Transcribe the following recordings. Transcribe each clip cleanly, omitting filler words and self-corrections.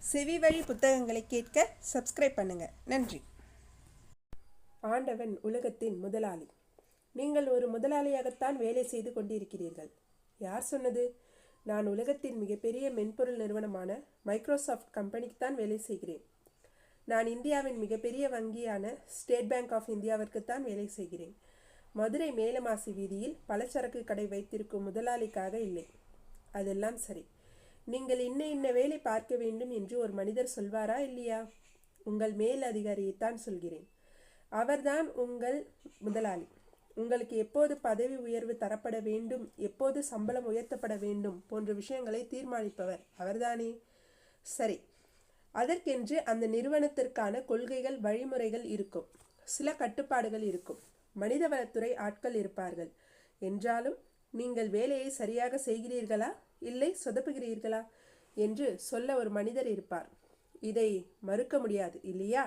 செவி வழி புத்தகங்களை கேட்க சப்ஸ்கிரைப் பண்ணுங்க. நன்றி. ஆண்டவன் உலகத்தின் முதலாளி. நீங்கள் ஒரு முதலாளியாகத்தான் வேலை செய்து கொண்டிருக்கிறீர்கள். யார் சொன்னது? நான் உலகத்தின் மிகப்பெரிய மென்பொருள் நிறுவனமான மைக்ரோசாஃப்ட் கம்பெனிக்குத்தான் வேலை செய்கிறேன். நான் இந்தியாவின் மிகப்பெரிய வங்கியான ஸ்டேட் பேங்க் ஆஃப் இந்தியாவிற்குத்தான் வேலை செய்கிறேன். மதுரை மேலமாசி வீதியில் பலச்சரக்கு கடை வைத்திருக்கும் முதலாளிக்காக இல்லை. அதெல்லாம் சரி. நீங்கள் இன்ன வேலை பார்க்க வேண்டும் என்று ஒரு மனிதர் சொல்வாரா இல்லையா? உங்கள் மேல் அதிகாரியைத்தான் சொல்கிறேன். அவர்தான் உங்கள் முதலாளி. உங்களுக்கு எப்போது பதவி உயர்வு தரப்பட வேண்டும், எப்போது சம்பளம் உயர்த்தப்பட வேண்டும் போன்ற விஷயங்களை தீர்மானிப்பவர் அவர்தானே? சரி, அதற்கென்று அந்த நிறுவனத்திற்கான கொள்கைகள் வழிமுறைகள் இருக்கும், சில கட்டுப்பாடுகள் இருக்கும், மனிதவளத்துறை ஆட்கள் இருப்பார்கள். என்றாலும் நீங்கள் வேலையை சரியாக செய்கிறீர்களா இல்லை சொதப்புகிறீர்களா என்று சொல்ல ஒரு மனிதர் இருப்பார். இதை மறுக்க முடியாது இல்லையா?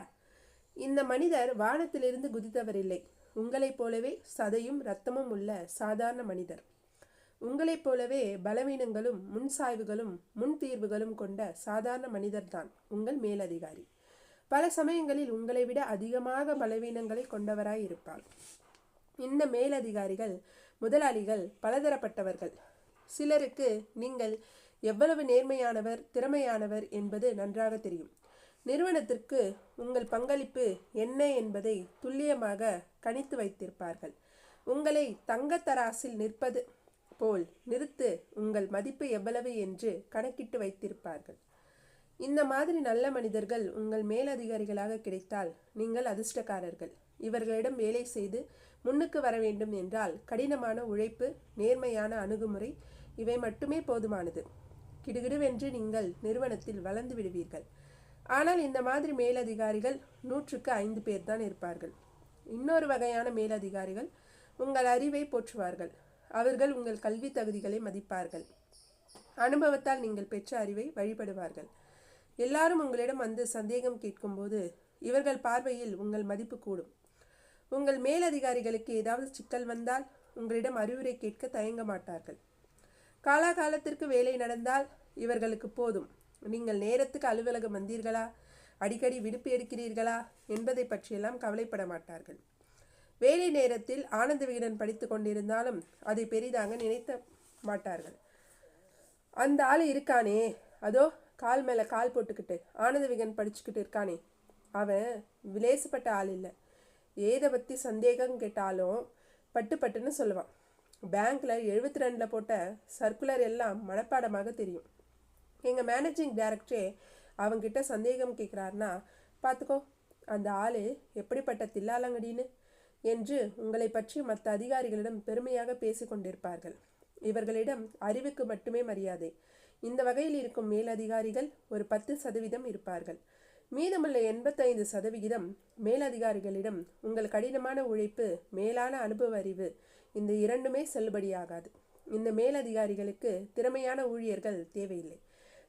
இந்த மனிதர் வானத்திலிருந்து குதித்தவர் இல்லை. உங்களைப் போலவே சதையும் இரத்தமும் உள்ள சாதாரண மனிதர். உங்களைப் போலவே பலவீனங்களும் முன்சாய்வுகளும் முன்தீர்வுகளும் கொண்ட சாதாரண மனிதர்தான் உங்கள் மேலதிகாரி. பல சமயங்களில் உங்களை விட அதிகமாக பலவீனங்களை கொண்டவராய் இருப்பார். இந்த மேலதிகாரிகள் முதலாளிகள் பலதரப்பட்டவர்கள். சிலருக்கு நீங்கள் எவ்வளவு நேர்மையானவர் திறமையானவர் என்பது நன்றாக தெரியும். நிறுவனத்திற்கு உங்கள் பங்களிப்பு என்ன என்பதை துல்லியமாக கணித்து வைத்திருப்பார்கள். உங்களை தங்கத்தராசில் நிற்பது போல் நிறுத்து உங்கள் மதிப்பு எவ்வளவு என்று கணக்கிட்டு வைத்திருப்பார்கள். இந்த மாதிரி நல்ல மனிதர்கள் உங்கள் மேலதிகாரிகளாக கிடைத்தால் நீங்கள் அதிர்ஷ்டக்காரர்கள். இவர்களிடம் வேலை செய்து முன்னுக்கு வர வேண்டும் என்றால் கடினமான உழைப்பு, நேர்மையான அணுகுமுறை இவை மட்டுமே போதுமானது. கிடுகிடுவென்று நீங்கள் நிறுவனத்தில் வளர்ந்து விடுவீர்கள். ஆனால் இந்த மாதிரி மேலதிகாரிகள் 100க்கு 5 பேர் தான் இருப்பார்கள். இன்னொரு வகையான மேலதிகாரிகள் உங்கள் அறிவை போற்றுவார்கள். அவர்கள் உங்கள் கல்வி தகுதிகளை மதிப்பார்கள். அனுபவத்தால் நீங்கள் பெற்ற அறிவை வழிபடுவார்கள். எல்லாரும் உங்களிடம் வந்து சந்தேகம் கேட்கும்போது இவர்கள் பார்வையில் உங்கள் மதிப்பு கூடும். உங்கள் மேலதிகாரிகளுக்கு ஏதாவது சிக்கல் வந்தால் உங்களிடம் அறிவுரை கேட்க தயங்க மாட்டார்கள். காலாகாலத்திற்கு வேலை நடந்தால் இவர்களுக்கு போதும். நீங்கள் நேரத்துக்கு அலுவலகம் வந்தீர்களா, அடிக்கடி விடுப்பு எடுக்கிறீர்களா என்பதை பற்றியெல்லாம் கவலைப்பட மாட்டார்கள். வேலை நேரத்தில் ஆனந்த விகடன் படித்து கொண்டிருந்தாலும் அதை பெரிதாக நினைத்த மாட்டார்கள். அந்த ஆள் இருக்கானே, அதோ கால் மேலே கால் போட்டுக்கிட்டு ஆனந்த விகடன் படிச்சுக்கிட்டு இருக்கானே, அவன் விலேசப்பட்ட ஆள் இல்லை. ஏதை பற்றி சந்தேகம் கேட்டாலும் பட்டுன்னு சொல்லுவான். பேங்க்கில் 72 போட்ட சர்க்குலர் எல்லாம் மனப்பாடமாக தெரியும். எங்கள் மேனேஜிங் டைரக்டரே அவங்கிட்ட சந்தேகம் கேட்குறாருன்னா பார்த்துக்கோ, அந்த ஆள் எப்படிப்பட்ட தில்லாலங்கடின்னு என்று உங்களை பற்றி மற்ற அதிகாரிகளிடம் பெருமையாக பேசி கொண்டிருப்பார்கள். இவர்களிடம் அறிவுக்கு மட்டுமே மரியாதை. இந்த வகையில் இருக்கும் மேலதிகாரிகள் ஒரு 10% இருப்பார்கள். மீதமுள்ள 85% மேலதிகாரிகளிடம் உங்கள் கடினமான உழைப்பு, மேலான அனுபவ அறிவு இந்த இரண்டுமே செல்லுபடியாகாது. இந்த மேலதிகாரிகளுக்கு திறமையான ஊழியர்கள் தேவையில்லை.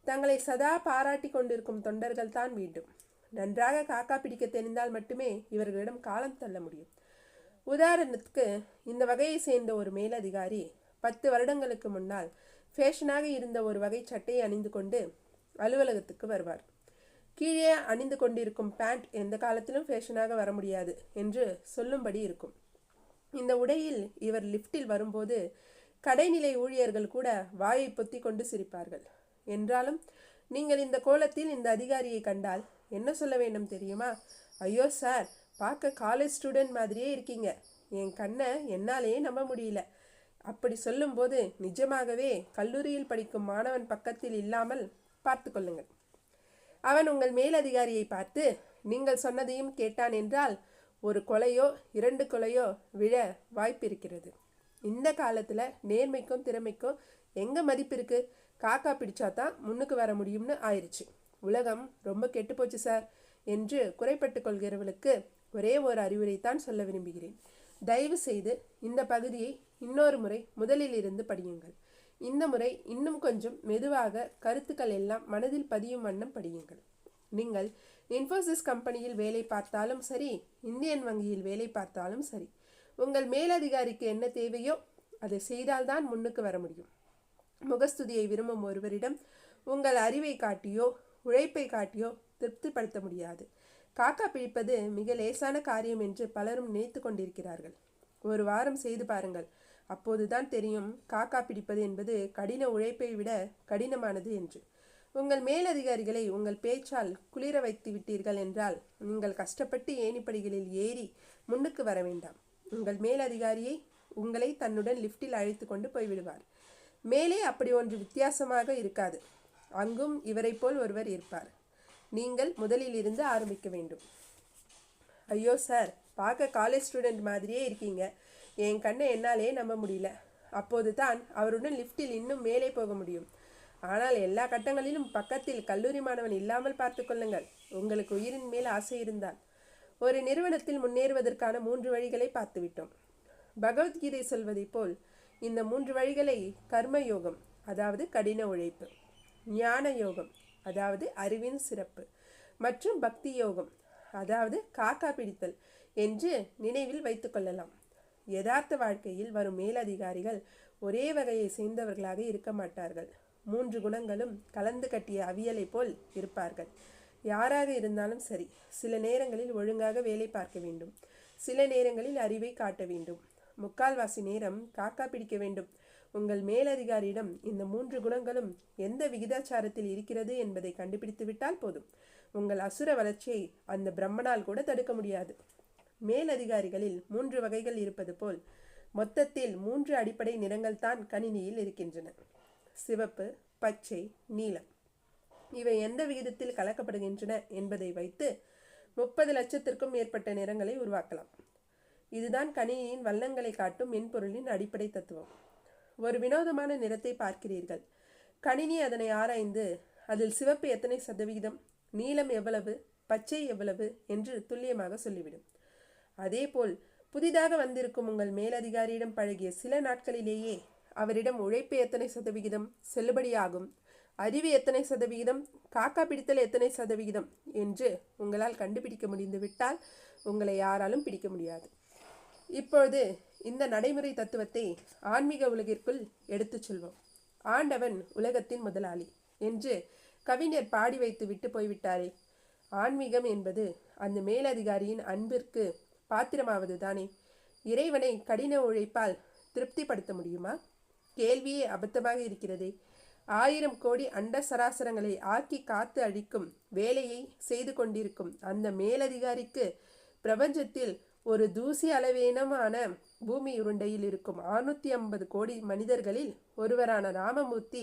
தங்களை சதா பாராட்டி கொண்டிருக்கும் தொண்டர்கள் தான் வேண்டும். நன்றாக காக்கா பிடிக்க தெரிந்தால் மட்டுமே இவர்களிடம் காலம் தள்ள முடியும். உதாரணத்துக்கு இந்த வகையை சேர்ந்த ஒரு மேலதிகாரி 10 வருடங்களுக்கு முன்னால் ஃபேஷனாக இருந்த ஒரு வகை சட்டையை அணிந்து கொண்டு அலுவலகத்துக்கு வருவார். கீழே அணிந்து கொண்டிருக்கும் பேண்ட் எந்த காலத்திலும் ஃபேஷனாக வர முடியாது என்று சொல்லும்படி இருக்கும். இந்த உடையில் இவர் லிஃப்டில் வரும்போது கடைநிலை ஊழியர்கள் கூட வாயை பொத்தி கொண்டு சிரிப்பார்கள். என்றாலும் நீங்கள் இந்த கோலத்தில் இந்த அதிகாரியை கண்டால் என்ன சொல்ல வேண்டும் தெரியுமா? ஐயோ சார், பார்க்க காலேஜ் ஸ்டூடெண்ட் மாதிரியே இருக்கீங்க, என் கண்ணை என்னாலேயே நம்ப முடியல. அப்படி சொல்லும்போது நிஜமாகவே கல்லூரியில் படிக்கும் மாணவன் பக்கத்தில் இல்லாமல் பார்த்து கொள்ளுங்கள். அவன் உங்கள் மேலதிகாரியை பார்த்து நீங்கள் சொன்னதையும் கேட்டான் என்றால் ஒரு கொலையோ 2 கொலையோ விழ வாய்ப்பு இருக்கிறது. இந்த காலத்தில் நேர்மைக்கும் திறமைக்கும் எங்கே மதிப்பு இருக்கு? காக்கா பிடிச்சாதான் முன்னுக்கு வர முடியும்னு ஆயிடுச்சு. உலகம் ரொம்ப கெட்டுப்போச்சு சார் என்று குறைப்பட்டு கொள்கிறவர்களுக்கு ஒரே ஒரு அறிவுரைத்தான் சொல்ல விரும்புகிறேன். தயவு செய்து இந்த பகுதியை இன்னொரு முறை முதலில் இருந்து படியுங்கள். இந்த முறை இன்னும் கொஞ்சம் மெதுவாக கருத்துக்கள் எல்லாம் மனதில் பதியும் வண்ணம் படியுங்கள். நீங்கள் இன்ஃபோசிஸ் கம்பெனியில் வேலை பார்த்தாலும் சரி, இந்தியன் வங்கியில் வேலை பார்த்தாலும் சரி, உங்கள் மேலதிகாரிக்கு என்ன தேவையோ அதை செய்தால்தான் முன்னுக்கு வர முடியும். முகஸ்துதியை விரும்பும் ஒருவரிடம் உங்கள் அறிவை காட்டியோ உழைப்பை காட்டியோ திருப்திப்படுத்த முடியாது. காக்கா பிடிப்பது மிக லேசான காரியம் என்று பலரும் நினைத்து கொண்டிருக்கிறார்கள். ஒரு வாரம் செய்து பாருங்கள். அப்போதுதான் தெரியும் காக்கா பிடிப்பது என்பது கடின உழைப்பை விட கடினமானது என்று. உங்கள் மேலதிகாரிகளை உங்கள் பேச்சால் குளிர வைத்து விட்டீர்கள் என்றால் நீங்கள் கஷ்டப்பட்டு ஏணிப்படிகளில் ஏறி முன்னுக்கு வர வேண்டாம். உங்கள் மேலதிகாரியை உங்களை தன்னுடன் லிஃப்டில் அழைத்து கொண்டு போய்விடுவார். மேலே அப்படி ஒன்று வித்தியாசமாக இருக்காது. அங்கும் இவரை போல் ஒருவர் இருப்பார். நீங்கள் முதலில் இருந்து ஆரம்பிக்க வேண்டும். ஐயோ சார், பார்க்க காலேஜ் ஸ்டூடெண்ட் மாதிரியே இருக்கீங்க. என் கண்ணை என்னாலே நம்ப முடியல. அப்போது தான் அவருடன் லிஃப்டில் இன்னும் மேலே போக முடியும். ஆனால் எல்லா கட்டங்களிலும் பக்கத்தில் கல்லூரி மாணவன் இல்லாமல் பார்த்து கொள்ளுங்கள், உங்களுக்கு உயிரின் மேல் ஆசை இருந்தால். ஒரு நிறுவனத்தில் முன்னேறுவதற்கான 3 வழிகளை பார்த்துவிட்டோம். பகவத்கீதை சொல்வதை போல் இந்த 3 வழிகளை கர்ம யோகம், அதாவது கடின உழைப்பு, ஞான யோகம், அதாவது அறிவின் சிறப்பு, மற்றும் பக்தி யோகம், அதாவது காக்கா பிடித்தல் என்று நினைவில் வைத்து கொள்ளலாம். யதார்த்த வாழ்க்கையில் வரும் மேலதிகாரிகள் ஒரே வகையை சேர்ந்தவர்களாக இருக்க மாட்டார்கள். 3 குணங்களும் கலந்து கட்டிய அவியலை போல் இருப்பார்கள். யாராக இருந்தாலும் சரி, சில நேரங்களில் ஒழுங்காக வேலை பார்க்க வேண்டும், சில நேரங்களில் அறிவை காட்ட வேண்டும், முக்கால்வாசி நேரம் காக்கா பிடிக்க வேண்டும். உங்கள் மேலதிகாரியிடம் இந்த 3 குணங்களும் எந்த விகிதாச்சாரத்தில் இருக்கிறது என்பதை கண்டுபிடித்து விட்டால் போதும். உங்கள் அசுர வளர்ச்சியை அந்த பிரம்மனால் கூட தடுக்க முடியாது. மேலதிகாரிகளில் 3 வகைகள் இருப்பது போல் மொத்தத்தில் 3 அடிப்படை நிறங்கள் தான் கணினியில் இருக்கின்றன: சிவப்பு, பச்சை, நீலம். இவை எந்த விகிதத்தில் கலக்கப்படுகின்றன என்பதை வைத்து 30 லட்சத்திற்கும் மேற்பட்ட நிறங்களை உருவாக்கலாம். இதுதான் கணினியின் வண்ணங்களை காட்டும் மென்பொருளின் அடிப்படை தத்துவம். ஒரு வினோதமான நிறத்தை பார்க்கிறீர்கள். கணினி அதனை ஆராய்ந்து அதில் சிவப்பு எத்தனை சதவிகிதம், நீலம் எவ்வளவு, பச்சை எவ்வளவு என்று துல்லியமாக சொல்லிவிடும். அதேபோல் புதிதாக வந்திருக்கும் உங்கள் மேலதிகாரியிடம் பழகிய சில நாட்களிலேயே அவரிடம் உழைப்பு எத்தனை சதவிகிதம் செல்லுபடியாகும், அறிவு எத்தனை சதவிகிதம், காக்கா பிடித்தல் எத்தனை சதவிகிதம் என்று உங்களால் கண்டுபிடிக்க முடிந்துவிட்டால் உங்களை யாராலும் பிடிக்க முடியாது. இப்பொழுது இந்த நடைமுறை தத்துவத்தை ஆன்மீக உலகிற்குள் எடுத்துச் சொல்வோம். ஆண்டவன் உலகத்தின் முதலாளி என்று கவிஞர் பாடி வைத்து விட்டு போய்விட்டாரே. ஆன்மீகம் என்பது அந்த மேலதிகாரியின் அன்பிற்கு பாத்திரமாவது தானே. இறைவனை கடின உழைப்பால் திருப்திப்படுத்த முடியுமா? கேள்வியே அபத்தமாக இருக்கிறதே. 1000 கோடி அண்ட சராசரங்களை ஆக்கி காத்து அழிக்கும் வேலையை செய்து கொண்டிருக்கும் அந்த மேலதிகாரிக்கு பிரபஞ்சத்தில் ஒரு தூசி அளவேனமான பூமி உருண்டையில் இருக்கும் 650 கோடி மனிதர்களில் ஒருவரான ராமமூர்த்தி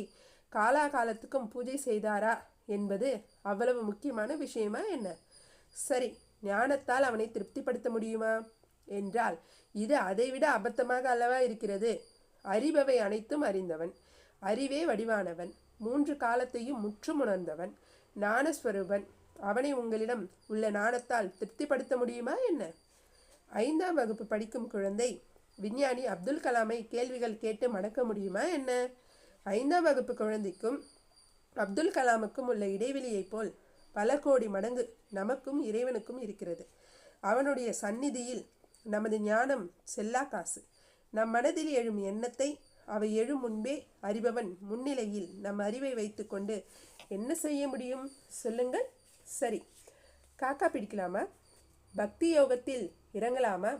காலாகாலத்துக்கும் பூஜை செய்தாரா என்பது அவ்வளவு முக்கியமான விஷயமா என்ன? சரி, ஞானத்தால் அவனை திருப்திப்படுத்த முடியுமா என்றால் இது அதைவிட அபத்தமாக அல்லவா இருக்கிறது. அறிபவை அனைத்தும் அறிந்தவன், அறிவே வடிவானவன், 3 காலத்தையும் முற்றும் உணர்ந்தவன், ஞானஸ்வரூபன், அவனை உங்களிடம் உள்ள ஞானத்தால் திருப்திப்படுத்த முடியுமா என்ன? 5ஆம் வகுப்பு படிக்கும் குழந்தை விஞ்ஞானி அப்துல் கலாமை கேள்விகள் கேட்டு மடக்க முடியுமா என்ன? 5ஆம் வகுப்பு குழந்தைக்கும் அப்துல் கலாமுக்கும் உள்ள இடைவெளியை போல் பல கோடி மடங்கு நமக்கும் இறைவனுக்கும் இருக்கிறது. அவனுடைய சந்நிதியில் நமது ஞானம் செல்லா காசு. நம் மனதில் எழும் எண்ணத்தை அவை எழும் முன்பே அறிபவன் முன்னிலையில் நம் அறிவை வைத்து கொண்டு என்ன செய்ய முடியும் சொல்லுங்கள்? சரி, காக்கா பிடிக்கலாமா? பக்தி யோகத்தில் இறங்கலாமா?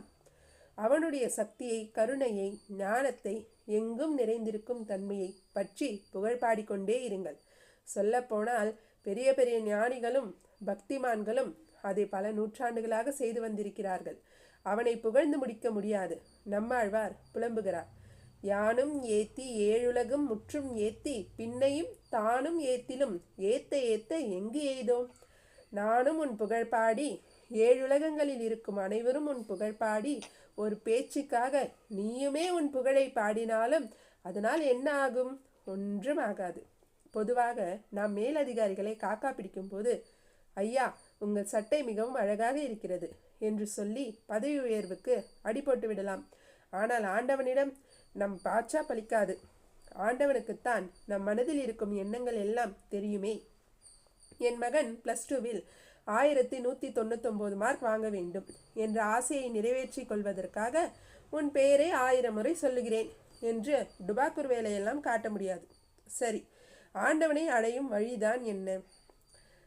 அவனுடைய சக்தியை, கருணையை, ஞானத்தை, எங்கும் நிறைந்திருக்கும் தன்மையை பற்றி புகழ் பாடிக்கொண்டே இருங்கள். சொல்லப்போனால் பெரிய பெரிய ஞானிகளும் பக்திமான்களும் அதை பல நூற்றாண்டுகளாக செய்து வந்திருக்கிறார்கள். அவனை புகழ்ந்து முடிக்க முடியாது. நம்மாழ்வார் புலம்புகிறார்: யானும் ஏத்தி ஏழுலகும் முற்றும் ஏத்தி பின்னையும் தானும் ஏத்திலும் ஏத்த ஏத்த எங்கு எய்தோம். நானும் உன் புகழ் பாடி, 7 உலகங்களில் இருக்கும் அனைவரும் உன் புகழ் பாடி, ஒரு பேச்சுக்காக நீயுமே உன் புகழை பாடினாலும் அதனால் என்ன ஆகும்? ஒன்றும் ஆகாது. பொதுவாக நாம் மேலதிகாரிகளை காக்கா பிடிக்கும் போது, ஐயா உங்கள் சட்டை மிகவும் அழகாக இருக்கிறது என்று சொல்லி பதவி உயர்வுக்கு அடி போட்டு விடலாம். ஆனால் ஆண்டவனிடம் நம் பாச்சா பலிக்காது. ஆண்டவனுக்குத்தான் நம் மனதில் இருக்கும் எண்ணங்கள் எல்லாம் தெரியுமே. என் மகன் +2ல் 1199 மார்க் வாங்க வேண்டும் என்ற ஆசையை நிறைவேற்றி கொள்வதற்காக உன் பெயரை 1000 முறை சொல்லுகிறேன் என்று டுபாக்கூர் வேலையெல்லாம் காட்ட முடியாது. சரி, ஆண்டவனை அடையும் வழிதான் என்ன?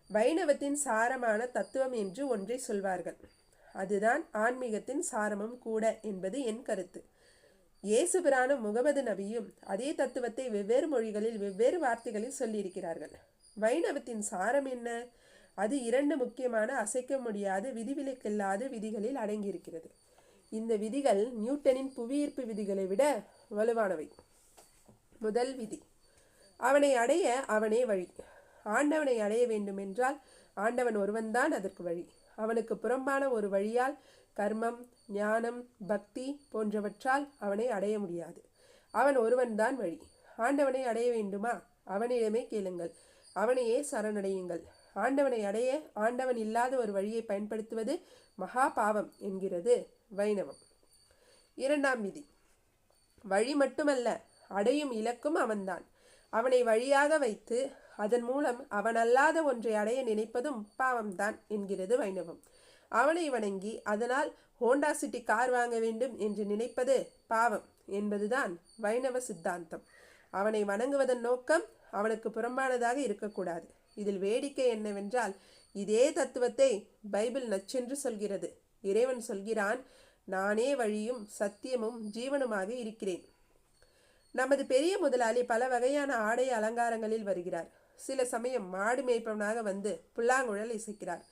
வைணவத்தின் சாரமான தத்துவம் என்று ஒன்றை சொல்வார்கள். அதுதான் ஆன்மீகத்தின் சாரமும் கூட என்பது என் கருத்து. இயேசுபிரானும் முகமது நபியும் அதே தத்துவத்தை வெவ்வேறு மொழிகளில் வெவ்வேறு வார்த்தைகளில் சொல்லியிருக்கிறார்கள். வைணவத்தின் சாரம் என்ன? அது 2 முக்கியமான அசைக்க முடியாத விதிவிலக்கில்லாத விதிகளில் அடங்கியிருக்கிறது. இந்த விதிகள் நியூட்டனின் புவியீர்ப்பு விதிகளை விட வலுவானவை. முதல் விதி, அவனை அடைய அவனே வழி. ஆண்டவனை அடைய வேண்டுமென்றால் ஆண்டவன் ஒருவன்தான் அதற்கு வழி. அவனுக்கு புறம்பான ஒரு வழியால், கர்மம், ஞானம், பக்தி போன்றவற்றால் அவனை அடைய முடியாது. அவன் ஒருவன்தான் வழி. ஆண்டவனை அடைய வேண்டுமா? அவனிடமே கேளுங்கள், அவனையே சரணடையுங்கள். ஆண்டவனை அடைய ஆண்டவன் இல்லாத ஒரு வழியை பயன்படுத்துவது மகா பாவம் என்கிறது வைணவம். 2ஆம் விதி, வழி மட்டுமல்ல, அடையும் இலக்கும் அவன்தான். அவனை வழியாக வைத்து அதன் மூலம் அவன் அல்லாத ஒன்றை அடைய நினைப்பதும் பாவம்தான் என்கிறது வைணவம். அவனை வணங்கி அதனால் ஹோண்டா சிட்டி கார் வாங்க வேண்டும் என்று நினைப்பது பாவம் என்பதுதான் வைணவ சித்தாந்தம். அவனை வணங்குவதன் நோக்கம் அவனுக்கு புறம்பானதாக இருக்கக்கூடாது. இதில் வேடிக்கை என்னவென்றால், இதே தத்துவத்தை பைபிள் நச்சென்று சொல்கிறது. இறைவன் சொல்கிறான், நானே வழியும் சத்தியமும் ஜீவனுமாக இருக்கிறேன். நமது பெரிய முதலாளி பல வகையான ஆடை அலங்காரங்களில் வருகிறார். சில சமயம் மாடு மேய்ப்பவனாக வந்து புல்லாங்குழல் இசைக்கிறார்.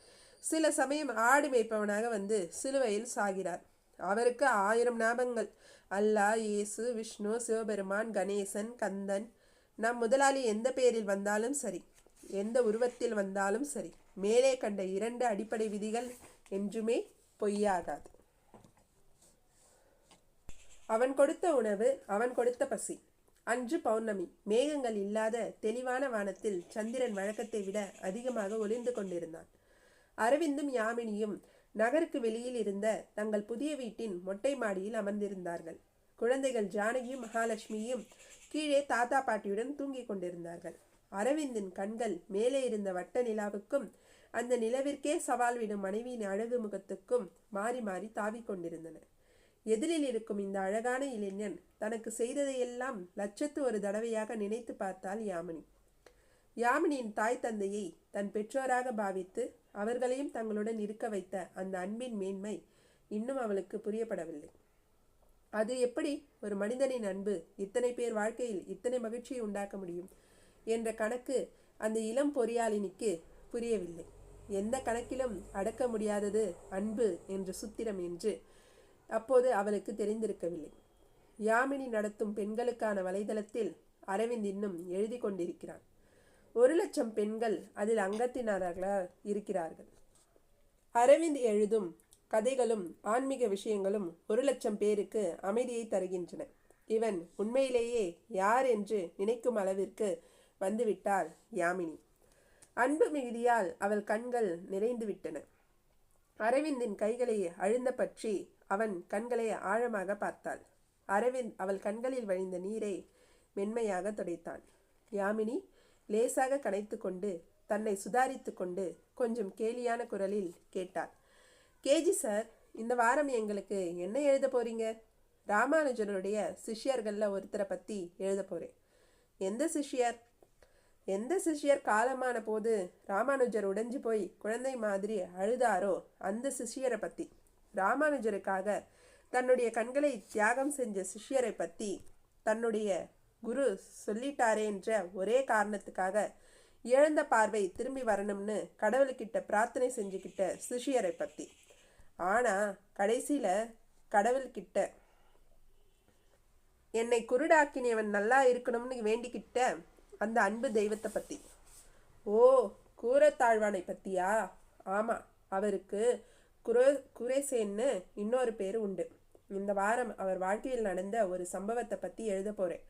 சில சமயம் ஆடு மேய்ப்பவனாக வந்து சிலுவையில் சாகிறார். அவருக்கு 1000 நாமங்கள். அல்லாஹ், இயேசு, விஷ்ணு, சிவபெருமான், கணேசன், கந்தன். நம் முதலாளி எந்த பெயரில் வந்தாலும் சரி, எந்த உருவத்தில் வந்தாலும் சரி, மேலே கண்ட 2 அடிப்படை விதிகள் என்றுமே பொய்யாகாது. அவன் கொடுத்த உணவு, அவன் கொடுத்த பசி. அன்று பௌர்ணமி. மேகங்கள் இல்லாத தெளிவான வானத்தில் சந்திரன் வழக்கத்தை விட அதிகமாக ஒளிர்ந்து கொண்டிருந்தான். அரவிந்தும் யாமினியும் நகருக்கு வெளியில் இருந்த தங்கள் புதிய வீட்டின் மொட்டை மாடியில் அமர்ந்திருந்தார்கள். குழந்தைகள் ஜானகியும் மகாலட்சுமியும் கீழே தாத்தா பாட்டியுடன் தூங்கிக் கொண்டிருந்தார்கள். அரவிந்தின் கண்கள் மேலே இருந்த வட்ட நிலாவுக்கும் அந்த நிலவிற்கே சவால் விடும் மனைவியின் அழகு முகத்துக்கும் மாறி மாறி தாவிக் கொண்டிருந்தன. எதிரில் இருக்கும் இந்த அழகான இளைஞன் தனக்கு செய்ததையெல்லாம் 1,00,000 தடவையாக நினைத்து பார்த்தாள் யாமினி. யாமினியின் தாய் தந்தையை தன் பெற்றோராக பாவித்து அவர்களையும் தங்களுடன் இருக்க வைத்த அந்த அன்பின் மேன்மை இன்னும் அவளுக்கு புரியப்படவில்லை. அது எப்படி ஒரு மனிதனின் அன்பு இத்தனை பேர் வாழ்க்கையில் இத்தனை மகிழ்ச்சியை உண்டாக்க முடியும் என்ற கணக்கு அந்த இளம் பொறியாளினிக்கு புரியவில்லை. எந்த கணக்கிலும் அடக்க முடியாதது அன்பு என்ற சுத்திரம் என்று அப்போது அவளுக்கு தெரிந்திருக்கவில்லை. யாமினி நடத்தும் பெண்களுக்கான வலைதளத்தில் அரவிந்த் இன்னும் எழுதி கொண்டிருக்கிறான். 1,00,000 பெண்கள் அதில் அங்கத்தினர்களாக இருக்கிறார்கள். அரவிந்த் எழுதும் கதைகளும் ஆன்மீக விஷயங்களும் 1,00,000 பேருக்கு அமைதியை தருகின்றன. இவன் உண்மையிலேயே யார் என்று நினைக்கும் அளவிற்கு வந்துவிட்டாள் யாமினி. அன்பு மிகுதியால் அவள் கண்கள் நிறைந்து விட்டன. அரவிந்தின் கைகளை அழுந்த பற்றி அவன் கண்களை ஆழமாக பார்த்தாள். அரவிந்த் அவள் கண்களில் வழிந்த நீரை மென்மையாக துடைத்தான். யாமினி லேசாக கனைத்து கொண்டு தன்னை சுதாரித்து கொண்டு கொஞ்சம் கேலியான குரலில் கேட்டாள். கேஜி சார், இந்த வாரம் எங்களுக்கு என்ன எழுத போறீங்க? ராமானுஜருடைய சிஷ்யர்களில் ஒருத்தரை பற்றி எழுத போகிறேன். எந்த சிஷ்யர்? எந்த சிஷ்யர் காலமான போது ராமானுஜர் உடைஞ்சு போய் குழந்தை மாதிரி அழுதாரோ அந்த சிஷ்யரை பற்றி. ராமானுஜருக்காக தன்னுடைய கண்களை தியாகம் செஞ்ச சிஷ்யரை பற்றி தன்னுடைய குரு சொல்லிட்டாரே என்ற ஒரே காரணத்துக்காக இழந்த பார்வை திரும்பி வரணும்னு கடவுள்கிட்ட பிரார்த்தனை செஞ்சுக்கிட்ட சிஷ்யரை பற்றி. ஆனால் கடைசியில் கடவுள்கிட்ட என்னை குருடாக்கினியவன் நல்லா இருக்கணும்னு வேண்டிக்கிட்ட அந்த அன்பு தெய்வத்தை பற்றி. ஓ, கூரத்தாழ்வானை பற்றியா? ஆமாம், அவருக்கு குரேசேன்னு இன்னொரு பேர் உண்டு. இந்த வாரம் அவர் வாழ்க்கையில் நடந்த ஒரு சம்பவத்தை பற்றி எழுத போகிறேன்.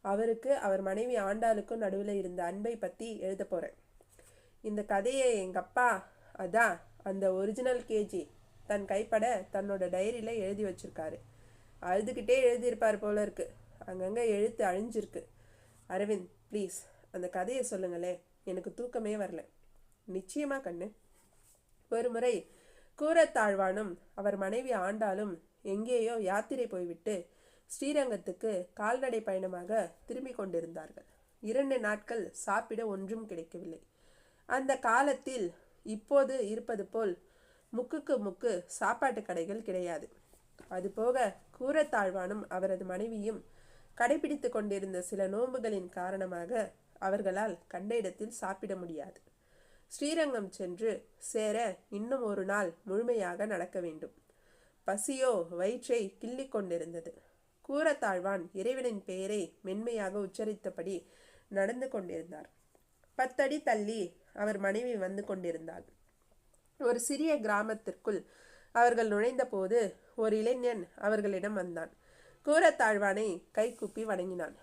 அவருக்கு அவர் மனைவி ஆண்டாளுக்கும் நடுவில் இருந்த அன்பை பற்றி எழுத போகிறேன். இந்த கதையை எங்கள் அப்பா, அதான் அந்த ஒரிஜினல் கேஜி, தன் கைப்பட தன்னோட டைரியில் எழுதி வச்சிருக்காரு. அழுதுகிட்டே எழுதியிருப்பார் போல இருக்கு. அங்கங்கே எழுத்து அழிஞ்சிருக்கு. அரவிந்த், ப்ளீஸ் அந்த கதையை சொல்லுங்களே, எனக்கு தூக்கமே வரல. நிச்சயமா கண்ணு. ஒரு முறை கூரத்தாழ்வானும் அவர் மனைவி ஆண்டாலும் எங்கேயோ யாத்திரை போய்விட்டு ஸ்ரீரங்கத்துக்கு கால்நடை பயணமாக திரும்பி கொண்டிருந்தார்கள். 2 நாட்கள் சாப்பிட ஒன்றும் கிடைக்கவில்லை. அந்த காலத்தில் இப்போது இருப்பது போல் முக்குக்கு முக்கு சாப்பாட்டு கடைகள் கிடையாது. அதுபோக கூரத்தாழ்வானும் அவரது மனைவியும் கடைபிடித்து கொண்டிருந்த சில நோன்புகளின் காரணமாக அவர்களால் கண்ட இடத்தில் சாப்பிட முடியாது. ஸ்ரீரங்கம் சென்று சேர இன்னும் ஒரு நாள் முழுமையாக நடக்க வேண்டும். பசியோ வயிற்றை கிள்ளி கொண்டிருந்தது. கூரத்தாழ்வான் இறைவனின் பெயரை மென்மையாக உச்சரித்தபடி நடந்து கொண்டிருந்தார். 10 அடி தள்ளி அவர் மனைவி வந்து கொண்டிருந்தாள். ஒரு சிறிய கிராமத்திற்குள் அவர்கள் நுழைந்த போது ஒரு இளைஞன் அவர்களிடம் வந்தான். கூரத்தாழ்வானை கைகூப்பி வணங்கினான்.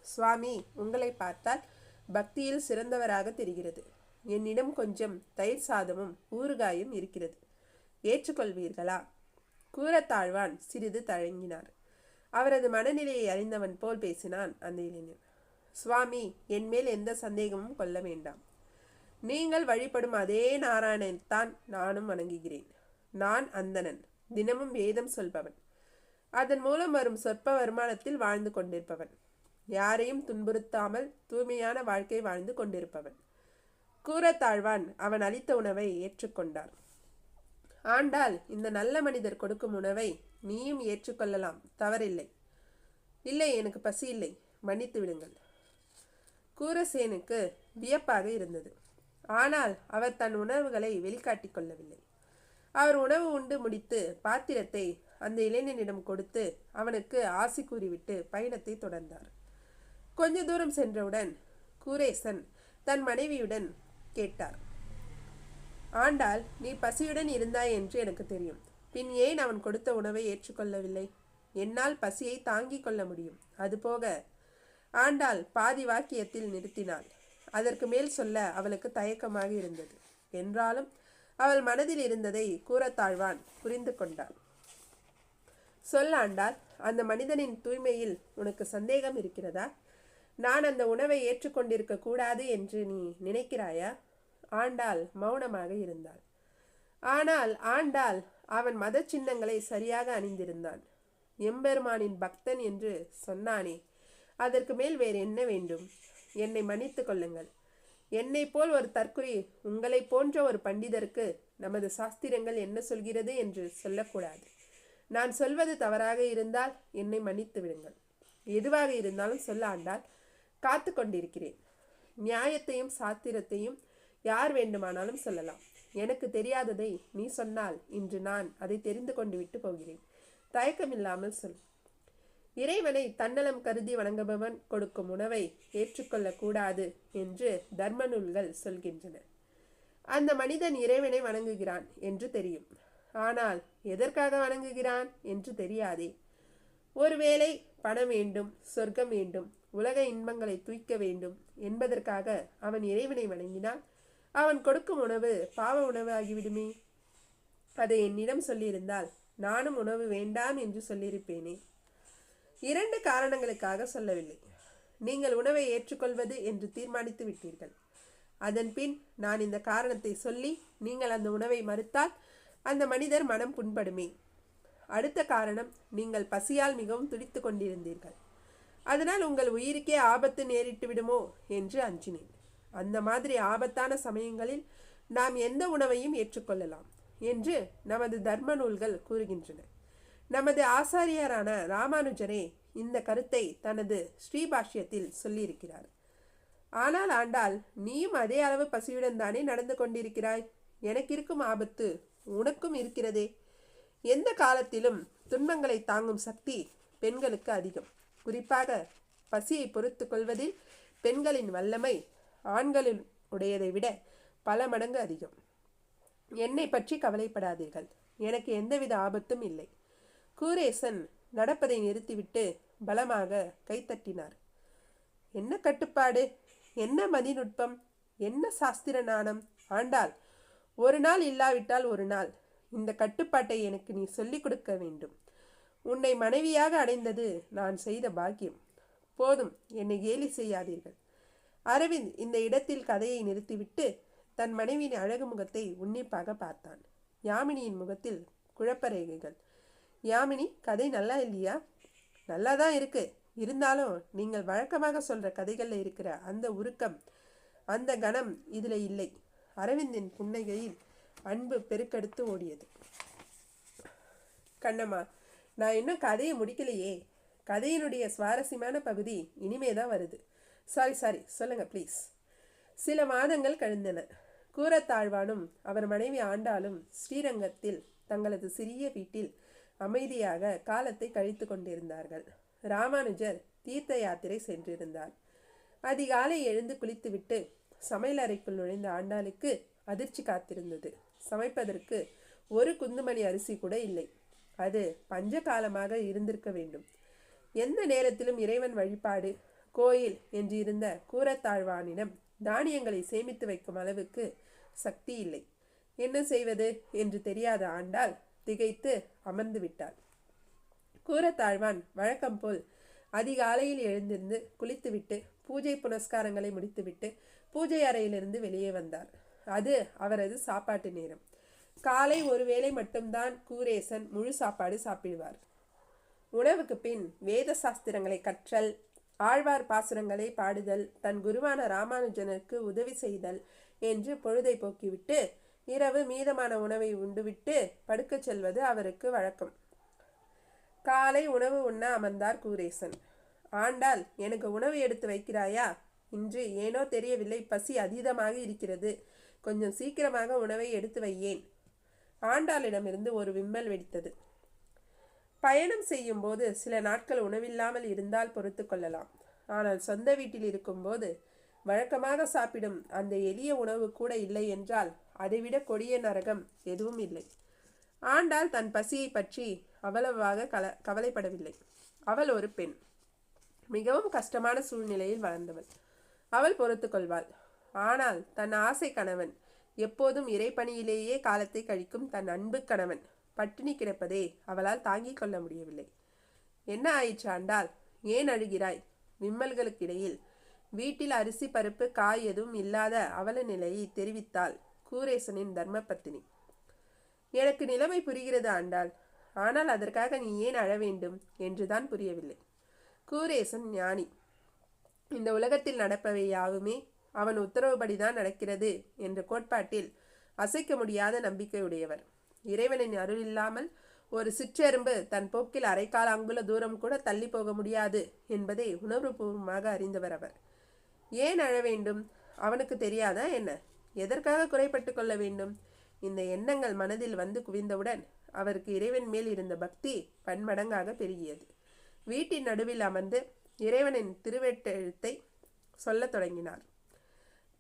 சுவாமி, உங்களை பார்த்தால் பக்தியில் சிறந்தவராக தெரிகிறது. என்னிடம் கொஞ்சம் தயிர் சாதமும் ஊறுகாயும் இருக்கிறது. ஏற்றுக்கொள்வீர்களா? கூரத்தாழ்வான் சிறிது தயங்கினார். அவரது மனநிலையை அறிந்தவன் போல் பேசினான் அந்த இளைஞன். சுவாமி, என் மேல் எந்த சந்தேகமும் கொள்ள வேண்டாம். நீங்கள் வழிபடும் அதே நாராயணனைத்தான் நானும் வணங்குகிறேன். நான் அந்தணன், தினமும் வேதம் சொல்பவன். அதன் மூலம் வரும் சொற்ப வருமானத்தில் வாழ்ந்து கொண்டிருப்பவன். யாரையும் துன்புறுத்தாமல் தூய்மையான வாழ்க்கை வாழ்ந்து கொண்டிருப்பவன். கூரத்தாழ்வான் அவன் அளித்த உணவை ஏற்றுக்கொண்டார். ஆண்டாள், இந்த நல்ல மனிதர் கொடுக்கும் உணவை நீயும் ஏற்றுக்கொள்ளலாம், தவறில்லை. இல்லை, எனக்கு பசி இல்லை, மன்னித்து விடுங்கள். கூரசேனுக்கு வியப்பாக இருந்தது. ஆனால் அவர் தன் உணவுகளை வெளிக்காட்டி கொள்ளவில்லை. அவர் உணவு உண்டு முடித்து பாத்திரத்தை அந்த இளைஞனிடம் கொடுத்து அவனுக்கு ஆசி கூறிவிட்டு பயணத்தை தொடர்ந்தார். கொஞ்ச தூரம் சென்றவுடன் கூரேசன் தன் மனைவியுடன் கேட்டார். ஆண்டாள், நீ பசியுடன் இருந்தாய் என்று எனக்கு தெரியும். பின் ஏன் அவன் கொடுத்த உணவை ஏற்றுக்கொள்ளவில்லை? என்னால் பசியை தாங்கிக் கொள்ள முடியும். அதுபோக ஆண்டாள் பாதி வாக்கியத்தில் நிறுத்தினாள். அதற்கு மேல் சொல்ல அவளுக்கு தயக்கமாக இருந்தது. என்றாலும் அவள் மனதில் இருந்ததை கூரத்தாழ்வான் புரிந்து கொண்டாள். சொல் ஆண்டாள், அந்த மனிதனின் தூய்மையில் உனக்கு சந்தேகம் இருக்கிறதா? நான் அந்த உணவை ஏற்றுக்கொண்டிருக்க கூடாது என்று நீ நினைக்கிறாயா? ஆண்டாள் மௌனமாக இருந்தாள். ஆனால் ஆண்டாள் அவன் மத சின்னங்களை சரியாக அணிந்திருந்தான். எம்பெருமானின் பக்தன் என்று சொன்னானே, அதற்கு மேல் வேறு என்ன வேண்டும்? என்னை மன்னித்து கொள்ளுங்கள். என்னை போல் ஒரு தற்குறி உங்களை போன்ற ஒரு பண்டிதருக்கு நமது சாஸ்திரங்கள் என்ன சொல்கிறது என்று சொல்லக்கூடாது. நான் சொல்வது தவறாக இருந்தால் என்னை மன்னித்து விடுங்கள். எதுவாக இருந்தாலும் சொல்ல ஆண்டாள், காத்து கொண்டிருக்கிறேன். நியாயத்தையும் சாத்திரத்தையும் யார் வேண்டுமானாலும் சொல்லலாம். எனக்கு தெரியாததை நீ சொன்னால் இன்று நான் அதை தெரிந்து கொண்டு விட்டு போகிறேன். தயக்கமில்லாமல் சொல். இறைவனை தன்னலம் கருதி வணங்குபவன் கொடுக்கும் உணவை ஏற்றுக்கொள்ளக்கூடாது என்று தர்ம நூல்கள் சொல்கின்றன. அந்த மனிதன் இறைவனை வணங்குகிறான் என்று தெரியும். ஆனால் எதற்காக வணங்குகிறான் என்று தெரியாதே. ஒருவேளை பணம் வேண்டும், சொர்க்கம் வேண்டும், உலக இன்பங்களை தூய்க்க வேண்டும் என்பதற்காக அவன் இறைவனை வணங்கினால் அவன் கொடுக்கும் உணவு பாவ உணவு ஆகிவிடுமே. அதை என்னிடம் சொல்லியிருந்தால் நானும் உணவு வேண்டாம் என்று சொல்லியிருப்பேனே. 2 காரணங்களுக்காக சொல்லவில்லை. நீங்கள் உணவை ஏற்றுக்கொள்வது என்று தீர்மானித்து விட்டீர்கள். அதன் பின் நான் இந்த காரணத்தை சொல்லி நீங்கள் அந்த உணவை மறுத்தால் அந்த மனிதர் மனம் புண்படுமே. அடுத்த காரணம், நீங்கள் பசியால் மிகவும் துடித்து கொண்டிருந்தீர்கள். அதனால் உங்கள் உயிருக்கே ஆபத்து நேரிட்டு விடுமோ என்று அஞ்சினேன். அந்த மாதிரி ஆபத்தான சமயங்களில் நாம் எந்த உணவையும் ஏற்றுக்கொள்ளலாம் என்று நமது தர்ம நூல்கள் கூறுகின்றன. நமது ஆசாரியரான ராமானுஜரே இந்த கருத்தை தனது ஸ்ரீபாஷ்யத்தில் சொல்லியிருக்கிறார். ஆனால் ஆண்டாள், நீயும் அதே அளவு பசியுடன் தானே நடந்து கொண்டிருக்கிறாய். எனக்கு இருக்கும் ஆபத்து உனக்கும் இருக்கிறதே. எந்த காலத்திலும் துன்பங்களை தாங்கும் சக்தி பெண்களுக்கு அதிகம். குறிப்பாக பசியை பொறுத்து கொள்வதில் பெண்களின் வல்லமை ஆண்களின் உடையதை விட பல மடங்கு அதிகம். என்னை பற்றி கவலைப்படாதீர்கள். எனக்கு எந்தவித ஆபத்தும் இல்லை. கூரேசன் நடப்பதை நிறுத்திவிட்டு பலமாக கைத்தட்டினார். என்ன கட்டுப்பாடு, என்ன மதிநுட்பம், என்ன சாஸ்திர நாணம்! ஆண்டாள், ஒரு நாள் இல்லாவிட்டால் ஒரு நாள் இந்த கட்டுப்பாட்டை எனக்கு நீ சொல்லிக் கொடுக்க வேண்டும். உன்னை மனைவியாக அடைந்தது நான் செய்த பாக்கியம். போதும், என்னை கேலி செய்யாதீர்கள். அரவிந்த் இந்த இடத்தில் கதையை நிறுத்திவிட்டு தன் மனைவியின் அழகு முகத்தை உன்னிப்பாக பார்த்தான். யாமினியின் முகத்தில் குழப்பரேகைகள். யாமினி, கதை நல்லா இல்லையா? நல்லா தான் இருக்கு. இருந்தாலும் நீங்கள் வழக்கமாக சொல்ற கதைகளில் இருக்கிற அந்த உருக்கம், அந்த கணம் இதில் இல்லை. அரவிந்தின் புன்னகையில் அன்பு பெருக்கெடுத்து ஓடியது. கண்ணம்மா, நான் இன்னும் கதையை முடிக்கலையே. கதையினுடைய சுவாரஸ்யமான பகுதி இனிமேதான் வருது. சாரி, சொல்லுங்க ப்ளீஸ். சில மாதங்கள் கழிந்தன. கூரத்தாழ்வானும் அவர் மனைவி ஆண்டாளும் ஸ்ரீரங்கத்தில் தங்களது சிறிய வீட்டில் அமைதியாக காலத்தை கழித்து கொண்டிருந்தார்கள். ராமானுஜர் தீர்த்த யாத்திரை சென்றிருந்தார். அதிகாலை எழுந்து குளித்துவிட்டு சமையலறைக்குள் நுழைந்த ஆண்டாளுக்கு அதிர்ச்சி காத்திருந்தது. சமைப்பதற்கு ஒரு குந்துமணி அரிசி கூட இல்லை. அது பஞ்ச காலமாக இருந்திருக்க வேண்டும். எந்த நேரத்திலும் இறைவன் வழிபாடு, கோயில் என்று இருந்த கூரத்தாழ்வானிடம் தானியங்களை சேமித்து வைக்கும் அளவுக்கு சக்தி இல்லை. என்ன செய்வது என்று தெரியாத ஆண்டாள் திகைத்து அமர்ந்து விட்டாள். கூரத்தாழ்வான் வழக்கம் போல் அதிகாலையில் எழுந்திருந்து குளித்துவிட்டு பூஜை புனஸ்காரங்களை முடித்துவிட்டு பூஜை அறையிலிருந்து வெளியே வந்தார். அது அவரது சாப்பாட்டு நேரம். காலை ஒருவேளை மட்டும்தான் கூரேசன் முழு சாப்பாடு சாப்பிடுவார். உணவுக்கு பின் வேத சாஸ்திரங்களை கற்றல், ஆழ்வார் பாசுரங்களை பாடுதல், தன் குருவான ராமானுஜனுக்கு உதவி செய்தல் என்று பொழுதை போக்கிவிட்டு இரவு மீதமான உணவை உண்டுவிட்டு படுக்கச் செல்வது அவருக்கு வழக்கம். காலை உணவு உண்ண அமர்ந்தார் கூரேசன். ஆண்டாள், எனக்கு உணவு எடுத்து வைக்கிறாயா? இன்று ஏனோ தெரியவில்லை, பசி அதீதமாக இருக்கிறது. கொஞ்சம் சீக்கிரமாக உணவை எடுத்து வையேன். ஆண்டாளிடமிருந்து ஒரு விம்மல் வெடித்தது. பயணம் செய்யும் போது சில நாட்கள் உணவில்லாமல் இருந்தால் பொறுத்து கொள்ளலாம். ஆனால் சொந்த வீட்டில் இருக்கும்போது வழக்கமாக சாப்பிடும் அந்த எளிய உணவு கூட இல்லை என்றால் அதைவிட கொடிய நரகம் எதுவும் இல்லை. ஆண்டாள் தன் பசியை பற்றி அவ்வளவாக கவலைப்படவில்லை. அவள் ஒரு பெண். மிகவும் கஷ்டமான சூழ்நிலையில் வளர்ந்தவள். அவள் பொறுத்து கொள்வாள். ஆனால் தன் ஆசை கணவன், எப்போதும் இறைப்பணியிலேயே காலத்தை கழிக்கும் தன் அன்பு கணவன் பட்டினி கிடப்பதே அவளால் தாங்கிக் கொள்ள முடியவில்லை. என்ன ஆயிற்று ஆண்டாள்? ஏன் அழுகிறாய்? விம்மல்களுக்கிடையில் வீட்டில் அரிசி பருப்பு காய் எதுவும் இல்லாத அவல நிலையை தெரிவித்தாள் கூரேசனின் தர்மபத்தினி. எனக்கு நிலைமை புரிகிறது ஆண்டாள். ஆனால் அதற்காக நீ ஏன் அழ வேண்டும் என்றுதான் புரியவில்லை. கூரேசன் ஞானி. இந்த உலகத்தில் நடப்பவை யாவுமே அவன் உத்தரவுபடிதான் நடக்கிறது என்ற கோட்பாட்டில் அசைக்க முடியாத நம்பிக்கையுடையவர். இறைவனின் அருள் இல்லாமல் ஒரு சிற்றெரும்பு தன் போக்கில் அரைக்கால் அங்குல தூரம் கூட தள்ளி போக முடியாது என்பதை உணர்வுபூர்வமாக அறிந்தவர் அவர். ஏன் அழ வேண்டும்? அவனுக்கு தெரியாதா என்ன? எதற்காக குறைப்பட்டு கொள்ள வேண்டும்? இந்த எண்ணங்கள் மனதில் வந்து குவிந்தவுடன் அவருக்கு இறைவன் மேல் இருந்த பக்தி பன்மடங்காக பெருகியது. வீட்டின் நடுவில் அமர்ந்து இறைவனின் திருவெட்டெழுத்தை சொல்லத் தொடங்கினார்.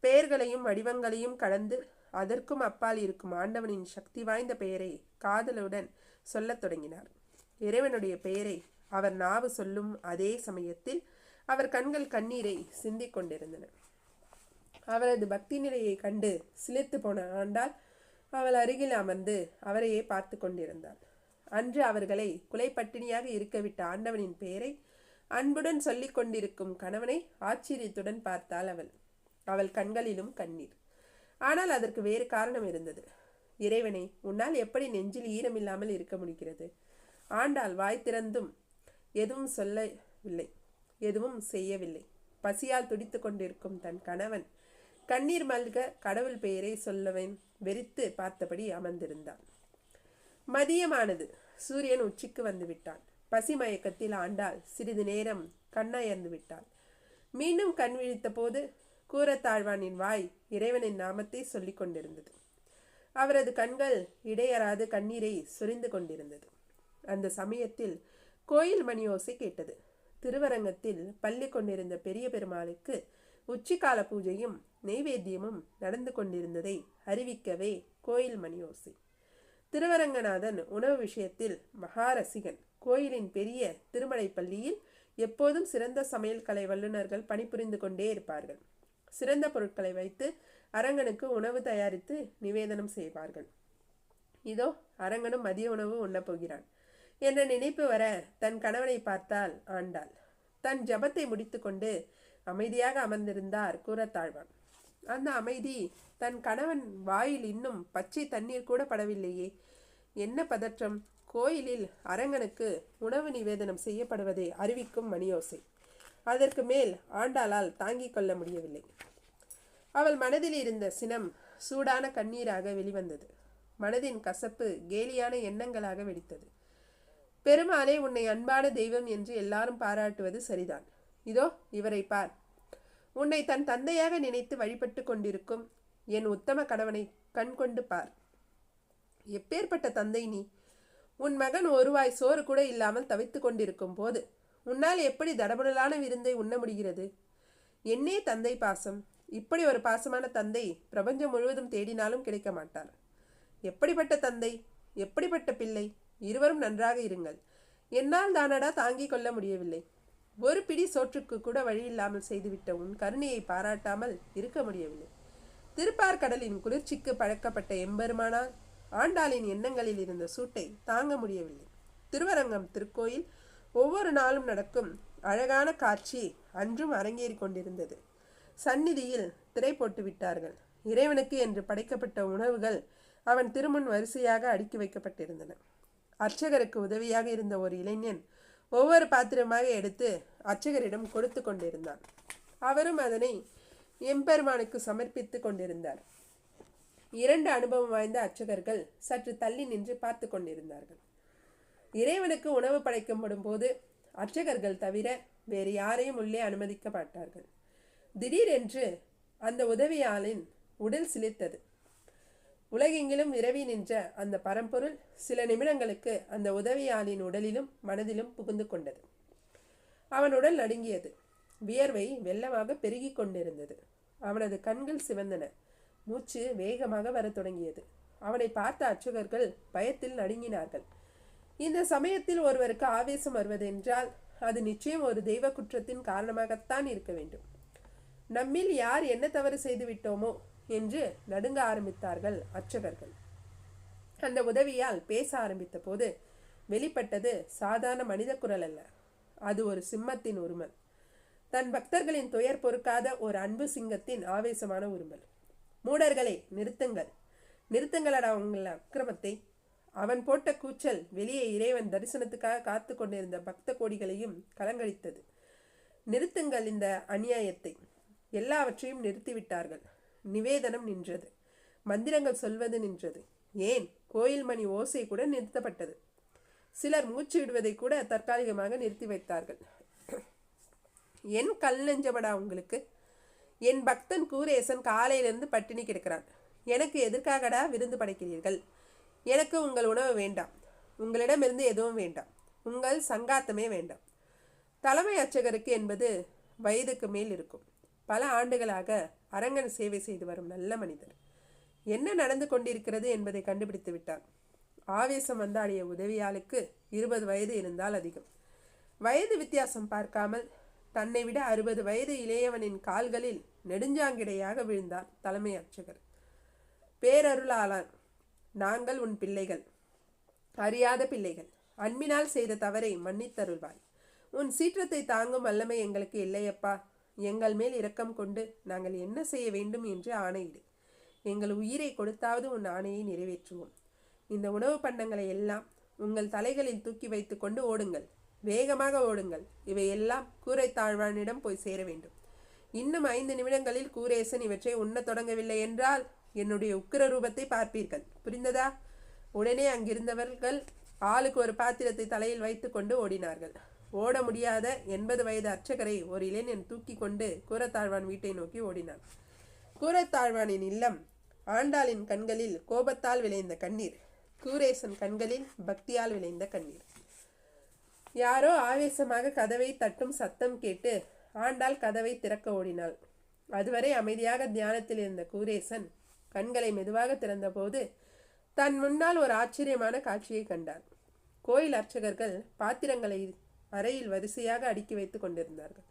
பெயர்களையும் வடிவங்களையும் கடந்து அதற்கும் அப்பால் இருக்கும் ஆண்டவனின் சக்தி வாய்ந்த பெயரை காதலுடன் சொல்லத் தொடங்கினார். இறைவனுடைய பெயரை அவர் நாவு சொல்லும் அதே சமயத்தில் அவர் கண்கள் கண்ணீரை சிந்திக் கொண்டிருந்தன. அவரது பக்தி நிலையை கண்டு சிலிர்த்து போன ஆண்டாள் அவள் அருகில் அமர்ந்து அவரையே பார்த்து கொண்டிருந்தாள். அன்று அவர்களை குலைப்பட்டினியாக இருக்கவிட்ட ஆண்டவனின் பெயரை அன்புடன் சொல்லிக் கொண்டிருக்கும் கணவனை ஆச்சரியத்துடன் பார்த்தாள் அவள். அவள் கண்களிலும் கண்ணீர். ஆனால் அதற்கு வேறு காரணம் இருந்தது. இறைவனை, உன்னால் எப்படி நெஞ்சில் ஈரமில்லாமல் இருக்க முடிகிறது? ஆண்டாள் வாய் திறந்தும் எதுவும் சொல்லவில்லை, எதுவும் செய்யவில்லை. பசியால் துடித்து கொண்டிருக்கும் தன் கணவன் கண்ணீர் மல்க கடவுள் பெயரை சொல்லவன் வெறித்து பார்த்தபடி அமர்ந்திருந்தான். மதியமானது. சூரியன் உச்சிக்கு வந்து விட்டான். பசி மயக்கத்தில் ஆண்டாள் சிறிது நேரம் கண்ணயர்ந்து விட்டாள். மீண்டும் கண் விழித்த போது கூரத்தாழ்வானின் வாய் இறைவனின் நாமத்தை சொல்லிக் கொண்டிருந்தது. அவரது கண்கள் இடையறாது கண்ணீரை சொரிந்து கொண்டிருந்தது. அந்த சமயத்தில் கோயில் மணியோசை கேட்டது. திருவரங்கத்தில் பள்ளி கொண்டிருந்த பெரிய பெருமாளுக்கு உச்சிக்கால பூஜையும் நெய்வேத்தியமும் நடந்து கொண்டிருந்ததை அறிவிக்கவே கோயில் மணியோசை. திருவரங்கநாதன் உணவு விஷயத்தில் மகாரசிகன். கோயிலின் பெரிய திருமலை பள்ளியில் எப்போதும் சிறந்த சமையல் கலை வல்லுநர்கள் பணிபுரிந்து கொண்டே இருப்பார்கள். சிறந்த பொருட்களை வைத்து அரங்கனுக்கு உணவு தயாரித்து நிவேதனம் செய்வார்கள். இதோ அரங்கனும் மதிய உணவு உண்ணப் போகிறான் என்ற நினைப்பு வர தன் கணவனை பார்த்தால் ஆண்டாள். தன் ஜபத்தை முடித்து கொண்டு அமைதியாக அமர்ந்திருந்தார் கூரத்தாழ்வான். அந்த அமைதி தன் கணவன் வாயில் இன்னும் பச்சை தண்ணீர் கூட படவில்லையே. என்ன பதற்றம்! கோயிலில் அரங்கனுக்கு உணவு நிவேதனம் செய்யப்படுவதை அறிவிக்கும் மணியோசை. அதற்கு மேல் ஆண்டாளால் தாங்கிக் கொள்ள முடியவில்லை. அவள் மனதில் இருந்த சினம் சூடான கண்ணீராக வெளிவந்தது. மனதின் கசப்பு கேலியான எண்ணங்களாக வெடித்தது. பெருமாளே, உன்னை அன்பான தெய்வம் என்று எல்லாரும் பாராட்டுவது சரிதான். இதோ இவரை பார். உன்னை தன் தந்தையாக நினைத்து வழிபட்டு கொண்டிருக்கும் என் உத்தம கணவனை கண்கொண்டு பார். எப்பேற்பட்ட தந்தை நீ! உன் மகன் ஒருவாய் சோறு கூட இல்லாமல் தவித்து கொண்டிருக்கும் போது உன்னால் எப்படி தடபுடலான விருந்தை உண்ண முடிகிறது? என்னே தந்தை பாசம்! இப்படி ஒரு பாசமான தந்தை பிரபஞ்சம் முழுவதும் தேடினாலும் கிடைக்க மாட்டார். எப்படிப்பட்ட தந்தை, எப்படிப்பட்ட பிள்ளை! இருவரும் நன்றாக இருங்கள். என்னால் தானடா தாங்கிக் கொள்ள முடியவில்லை. ஒரு பிடி சோற்றுக்கு கூட வழியில்லாமல் செய்துவிட்ட உன் கருணையை பாராட்டாமல் இருக்க முடியவில்லை. திருப்பார்கடலின் குளிர்ச்சிக்கு பழக்கப்பட்ட எம்பெருமானால் ஆண்டாளின் எண்ணங்களில் இருந்த சூட்டை தாங்க முடியவில்லை. திருவரங்கம் திருக்கோயில் ஒவ்வொரு நாளும் நடக்கும் அழகான காட்சி அன்றும் அரங்கேறி கொண்டிருந்தது. சந்நிதியில் திரை போட்டு விட்டார்கள். இறைவனுக்கு என்று படைக்கப்பட்ட உணவுகள் அவன் திருமுன் வரிசையாக அடுக்கி வைக்கப்பட்டிருந்தன. அர்ச்சகருக்கு உதவியாக இருந்த ஒரு இளைஞன் ஒவ்வொரு பாத்திரமாக எடுத்து அர்ச்சகரிடம் கொடுத்து கொண்டிருந்தான். அவரும் அதனை எம்பெருமானுக்கு சமர்ப்பித்து கொண்டிருந்தார். 2 அனுபவம் வாய்ந்த அர்ச்சகர்கள் சற்று தள்ளி நின்று பார்த்து கொண்டிருந்தார்கள். இறைவனுக்கு உணவு படைக்கப்படும் போது அர்ச்சகர்கள் தவிர வேறு யாரையும் உள்ளே அனுமதிக்க மாட்டார்கள். திடீரென்று அந்த உதவியாளின் உடல் சிலிர்த்தது. உலகெங்கிலும் விரவி நின்ற அந்த பரம்பொருள் சில நிமிடங்களுக்கு அந்த உதவியாளின் உடலிலும் மனதிலும் புகுந்து கொண்டது. அவன் உடல் நடுங்கியது. வியர்வை வெள்ளமாக பெருகி கொண்டிருந்தது. அவனது கண்கள் சிவந்தன. மூச்சு வேகமாக வரத் தொடங்கியது. அவனை பார்த்த அர்ச்சகர்கள் பயத்தில் நடுங்கினார்கள். இந்த சமயத்தில் ஒருவருக்கு ஆவேசம் வருவதென்றால் அது நிச்சயம் ஒரு தெய்வ குற்றத்தின் காரணமாகத்தான் இருக்க வேண்டும். நம்மில் யார் என்ன தவறு செய்து விட்டோமோ என்று நடுங்க ஆரம்பித்தார்கள் அர்ச்சகர்கள். அந்த உதவியால் பேச ஆரம்பித்த போது வெளிப்பட்டது சாதாரண மனித குரல் அல்ல. அது ஒரு சிம்மத்தின் உருமல். தன் பக்தர்களின் துயர் பொறுக்காத ஒரு அன்பு சிங்கத்தின் ஆவேசமான உருமல். மூடர்களே, நிறுத்துங்கள், நிறுத்துங்களடா உங்கள் அக்கிரமத்தை! அவன் போட்ட கூச்சல் வெளியே இறைவன் தரிசனத்துக்காக காத்து கொண்டிருந்த பக்த கோடிகளையும் கலங்கடித்தது. நிறுத்துங்கள் இந்த அநியாயத்தை! எல்லாவற்றையும் நிறுத்திவிட்டார்கள். நிவேதனம் நின்றது. மந்திரங்கள் சொல்வது நின்றது. ஏன், கோயில் மணி ஓசை கூட நிறுத்தப்பட்டது. சிலர் மூச்சு விடுவதை கூட தற்காலிகமாக நிறுத்தி வைத்தார்கள். என் கல் நெஞ்சமடா உங்களுக்கு! என் பக்தன் கூரேசன் காலையிலிருந்து பட்டினி கிடக்கிறான். எனக்கு எதற்காகடா விருந்து படைக்கிறீர்கள்? எனக்கு உங்கள் உணவு வேண்டாம். உங்களிடமிருந்து எதுவும் வேண்டாம். உங்கள் சங்காத்தமே வேண்டாம். தலைமை அர்ச்சகருக்கு என்பது வயதுக்கு மேல் இருக்கும். பல ஆண்டுகளாக அரங்கன் சேவை செய்து வரும் நல்ல மனிதர். என்ன நடந்து கொண்டிருக்கிறது என்பதை கண்டுபிடித்து விட்டார். ஆவேசம் வந்தாடிய உதவியாளுக்கு 20 வயது இருந்தால் அதிகம். வயது வித்தியாசம் பார்க்காமல் தன்னை விட 60 வயது இளையவனின் கால்களில் நெடுஞ்சாங்கிடையாக விழுந்தார் தலைமை அர்ச்சகர். பேரருளாளான், நாங்கள் உன் பிள்ளைகள், அறியாத பிள்ளைகள். அன்பினால் செய்த தவறை மன்னித்தருள்வாய். உன் சீற்றத்தை தாங்கும் வல்லமை எங்களுக்கு இல்லையப்பா. எங்கள் மேல் இரக்கம் கொண்டு நாங்கள் என்ன செய்ய வேண்டும் என்று ஆணையிடு. எங்கள் உயிரை கொடுத்தாவது உன் ஆணையை நிறைவேற்றுவோம். இந்த உணவு பண்டங்களை எல்லாம் உங்கள் தலைகளில் தூக்கி வைத்து கொண்டு ஓடுங்கள். வேகமாக ஓடுங்கள். இவையெல்லாம் கூரை தாழ்வானிடம் போய் சேர வேண்டும். இன்னும் 5 நிமிடங்களில் கூரேசன் இவற்றை உண்ணத் தொடங்கவில்லை என்றால் என்னுடைய உக்கிர ரூபத்தை பார்ப்பீர்கள். புரிந்ததா? உடனே அங்கிருந்தவர்கள் ஆளுக்கு ஒரு பாத்திரத்தை தலையில் வைத்து கொண்டு ஓடினார்கள். ஓட முடியாத 80 வயது அர்ச்சகரை ஒரு இளைஞன் தூக்கி கொண்டு கூரத்தாழ்வான் வீட்டை நோக்கி ஓடினான். கூரத்தாழ்வானின் இல்லம். ஆண்டாளின் கண்களில் கோபத்தால் விளைந்த கண்ணீர், கூரேசன் கண்களில் பக்தியால் விளைந்த கண்ணீர். யாரோ ஆவேசமாக கதவை தட்டும் சத்தம் கேட்டு ஆண்டாள் கதவை திறக்க ஓடினாள். அதுவரை அமைதியாக தியானத்தில் இருந்த கூரேசன் கண்களை மெதுவாக திறந்தபோது தன் முன்னால் ஒரு ஆச்சரியமான காட்சியை கண்டார். கோயில் அர்ச்சகர்கள் பாத்திரங்களை அறையில் வரிசையாக அடுக்கி வைத்து கொண்டிருந்தார்கள்.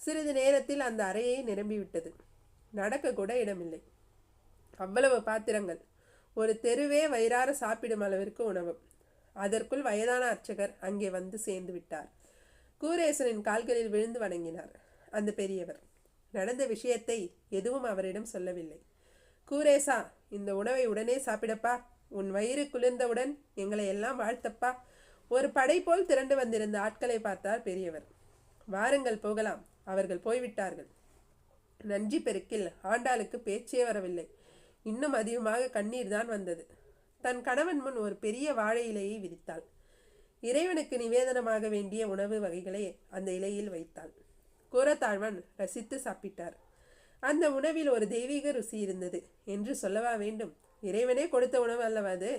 சிறிது நேரத்தில் அந்த அறையை நிரம்பிவிட்டது. நடக்க கூட இடமில்லை. அவ்வளவு பாத்திரங்கள். ஒரு தெருவே வயிறார சாப்பிடும் அளவிற்கு உணவு. அதற்குள் வயதான அர்ச்சகர் அங்கே வந்து சேர்ந்து விட்டார். கூரேசனின் கால்களில் விழுந்து வணங்கினார். அந்த பெரியவர் நடந்த விஷயத்தை எதுவும் அவரிடம் சொல்லவில்லை. கூரேசா, இந்த உணவை உடனே சாப்பிடப்பா. உன் வயிறு குளிர்ந்தவுடன் எங்களை எல்லாம் வாழ்த்தப்பா. ஒரு படை போல் திரண்டு வந்திருந்த ஆட்களை பார்த்தார் பெரியவர். வாருங்கள் போகலாம். அவர்கள் போய்விட்டார்கள். நன்றி பெருக்கில் ஆண்டாளுக்கு பேச்சே வரவில்லை. இன்னும் அதிகமாக கண்ணீர் தான் வந்தது. தன் கணவன் முன் ஒரு பெரிய வாழை இலையை விரித்தாள். இறைவனுக்கு நிவேதனமாக வேண்டிய உணவு வகைகளை அந்த இலையில் வைத்தாள். கூரத்தாழ்வான் ரசித்து சாப்பிட்டார். அந்த உணவில் ஒரு தெய்வீக ருசி இருந்தது என்று சொல்லவா வேண்டும்? இறைவனே கொடுத்த உணவு அல்லவா அது?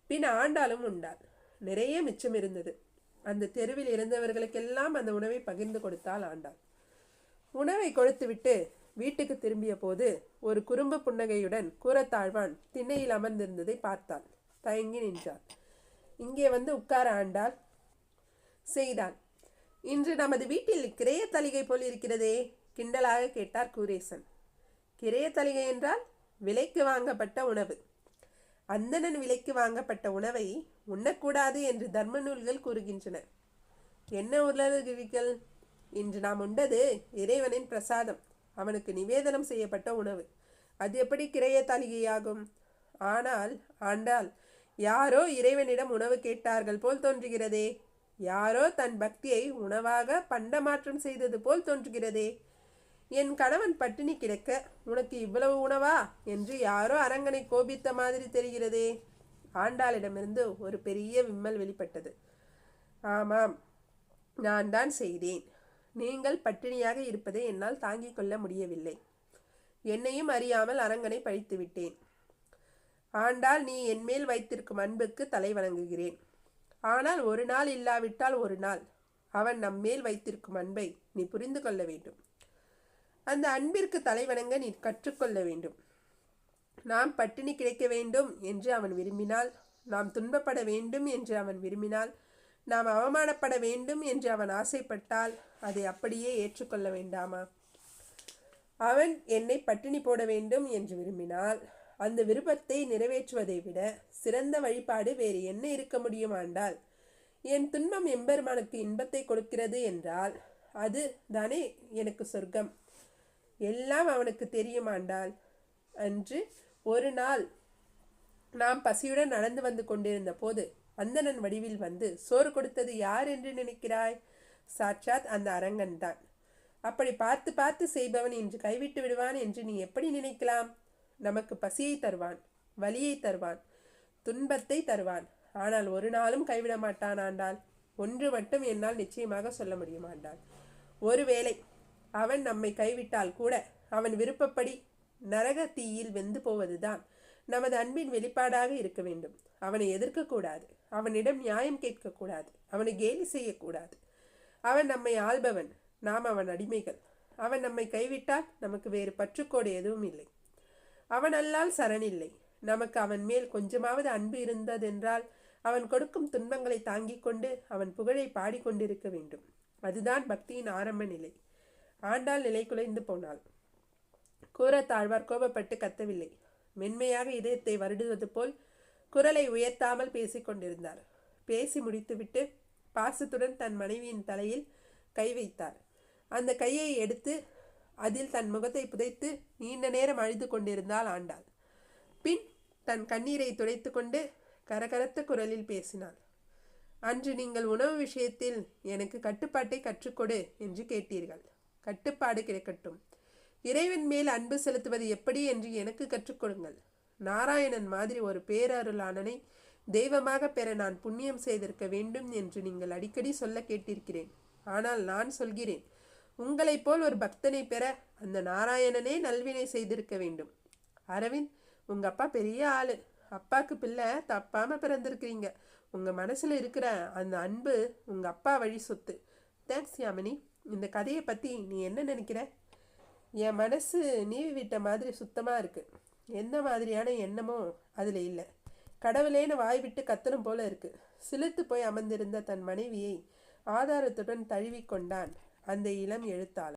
பின் ஆண்டாலும் உண்டாள். நிறைய மிச்சம் இருந்தது. அந்த தெருவில் இருந்தவர்களுக்கெல்லாம் அந்த உணவை பகிர்ந்து கொடுத்தாள் ஆண்டாள். உணவை கொடுத்துவிட்டு வீட்டுக்கு திரும்பிய போது ஒரு குறும்பு புன்னகையுடன் கூரத்தாழ்வான் திண்ணையில் அமர்ந்திருந்ததை பார்த்தாள். தயங்கி நின்றாள். இங்கே வந்து உட்கார ஆண்டாள் செய்தாள். இன்று நமது வீட்டில் கிரைய தலிகை போல் இருக்கிறதே, கிண்டலாக கேட்டார் கூரேசன். கிரைய தலிகை என்றால் விலைக்கு வாங்கப்பட்ட உணவு. அந்தணன் விலைக்கு வாங்கப்பட்ட உணவை உண்ணக்கூடாது என்று தர்ம நூல்கள் கூறுகின்றன. என்ன உலகுகள்? இன்று நாம் உண்டது இறைவனின் பிரசாதம், அவனுக்கு நிவேதனம் செய்யப்பட்ட உணவு. அது எப்படி கிரைய தலிகையாகும்? ஆனால் ஆண்டாள், யாரோ இறைவனிடம் உணவு கேட்டார்கள் போல் தோன்றுகிறதே. யாரோ தன் பக்தியை உணவாக பண்டமாற்றம் செய்தது போல் தோன்றுகிறதே. என் கணவன் பட்டினி கிடக்க உனக்கு இவ்வளவு உணவா என்று யாரோ அரங்கனை கோபித்த மாதிரி தெரிகிறதே. ஆண்டாளிடமிருந்து ஒரு பெரிய விம்மல் வெளிப்பட்டது. ஆமாம், நான் தான் செய்தேன். நீங்கள் பட்டினியாக இருப்பதை என்னால் தாங்கிக் கொள்ள முடியவில்லை. என்னையும் அறியாமல் அரங்கனை பழித்து விட்டேன். ஆண்டாள், நீ என்மேல் வைத்திருக்கும் அன்புக்கு தலை வணங்குகிறேன். ஆனால் ஒரு நாள் இல்லாவிட்டால் ஒரு நாள் அவன் நம்மேல் வைத்திருக்கும் அன்பை நீ புரிந்து கொள்ள வேண்டும். அந்த அன்பிற்கு தலை வணங்க நீ கற்றுக்கொள்ள வேண்டும். நாம் பட்டினி கிடைக்க வேண்டும் என்று அவன் விரும்பினால், நாம் துன்பப்பட வேண்டும் என்று அவன் விரும்பினால், நாம் அவமானப்பட வேண்டும் என்று அவன் ஆசைப்பட்டால் அதை அப்படியே ஏற்றுக்கொள்ள வேண்டாமா? அவன் என்னை பட்டினி போட வேண்டும் என்று விரும்பினால், அந்த விருப்பத்தை நிறைவேற்றுவதை விட சிறந்த வழிபாடு வேறு என்ன இருக்க முடியும் ஆண்டாள்? என் துன்பம் எம்பெருமானுக்கு இன்பத்தை கொடுக்கிறது என்றால் அது தானே எனக்கு சொர்க்கம். எல்லாம் அவனுக்கு தெரியும் ஆண்டாள். அன்று ஒரு நாள் நாம் பசியுடன் நடந்து வந்து கொண்டிருந்த போது அந்தணன் வடிவில் வந்து சோறு கொடுத்தது யார் என்று நினைக்கிறாய்? சாட்சாத் அந்த அரங்கன் தான். அப்படி பார்த்து பார்த்து செய்பவன் இன்று கைவிட்டு விடுவான் என்று நீ எப்படி நினைக்கலாம்? நமக்கு பசியை தருவான், வலியை தருவான், துன்பத்தை தருவான். ஆனால் ஒரு நாளும் கைவிட மாட்டான் ஆண்டாள். ஒன்று மட்டும் என்னால் நிச்சயமாக சொல்ல முடியும் ஆண்டாள். ஒருவேளை அவன் நம்மை கைவிட்டால் கூட அவன் விருப்பப்படி நரக தீயில் வெந்து போவதுதான் நமது அன்பின் வெளிப்பாடாக இருக்க வேண்டும். அவனை எதிர்க்கக்கூடாது, அவனிடம் நியாயம் கேட்கக்கூடாது, அவனை கேலி செய்யக்கூடாது. அவன் நம்மை ஆள்பவன், நாம் அவன் அடிமைகள். அவன் நம்மை கைவிட்டால் நமக்கு வேறு பற்றுக்கோடு எதுவும் இல்லை. அவன் அல்லால் சரணில்லை. நமக்கு அவன் மேல் கொஞ்சமாவது அன்பு இருந்ததென்றால் அவன் கொடுக்கும் துன்பங்களை தாங்கிக் கொண்டு அவன் புகழை பாடிக்கொண்டிருக்க வேண்டும். அதுதான் பக்தியின் ஆரம்ப நிலை. ஆண்டாள் நிலை குலைந்து போனாள். கூரத்தாழ்வார் கோபப்பட்டு கத்தவில்லை. மென்மையாக இதயத்தை வருடுவது போல் குரலை உயர்த்தாமல் பேசிக்கொண்டிருந்தார். பேசி முடித்துவிட்டு பாசத்துடன் தன் மனைவியின் தலையில் கை வைத்தார். அந்த கையை எடுத்து அதில் தன் முகத்தை புதைத்து நீண்ட நேரம் அழுது கொண்டிருந்தாள் ஆண்டாள். பின் தன் கண்ணீரை துடைத்து கொண்டு கரகரத்த குரலில் பேசினாள். அன்று நீங்கள் உணவு விஷயத்தில் எனக்கு கட்டுப்பாட்டை கற்றுக்கொடு என்று கேட்டீர்கள். கட்டுப்பாடு கிடைக்கட்டும். இறைவன் மேல் அன்பு செலுத்துவது எப்படி என்று எனக்கு கற்றுக்கொடுங்கள். நாராயணன் மாதிரி ஒரு பேரருளாளனை தெய்வமாக பெற நான் புண்ணியம் செய்திருக்க வேண்டும் என்று நீங்கள் அடிக்கடி சொல்ல கேட்டிருக்கிறேன். ஆனால் நான் சொல்கிறேன், உங்களைப் போல் ஒரு பக்தனை பெற அந்த நாராயணனே நல்வினை செய்திருக்க வேண்டும். அரவிந்த், உங்க அப்பா பெரிய ஆளு. அப்பாக்கு பிள்ளை தப்பாம பிறந்திருக்கிறீங்க. உங்க மனசுல இருக்கிற அந்த அன்பு உங்க அப்பா வழி சொத்து. தேங்க்ஸ் யாமினி. இந்த கதையை பத்தி நீ என்ன நினைக்கிற? என் மனசு நீவி விட்ட மாதிரி சுத்தமா இருக்கு. எந்த மாதிரியான எண்ணமோ அதுல இல்லை. கடவுளேன்னு வாய் விட்டு கத்தணும் போல இருக்கு. சிலிர்த்து போய் அமர்ந்திருந்த தன் மனைவியை ஆதாரத்துடன் தழுவி கொண்டான் அந்த இளம் எழுத்தாளர்.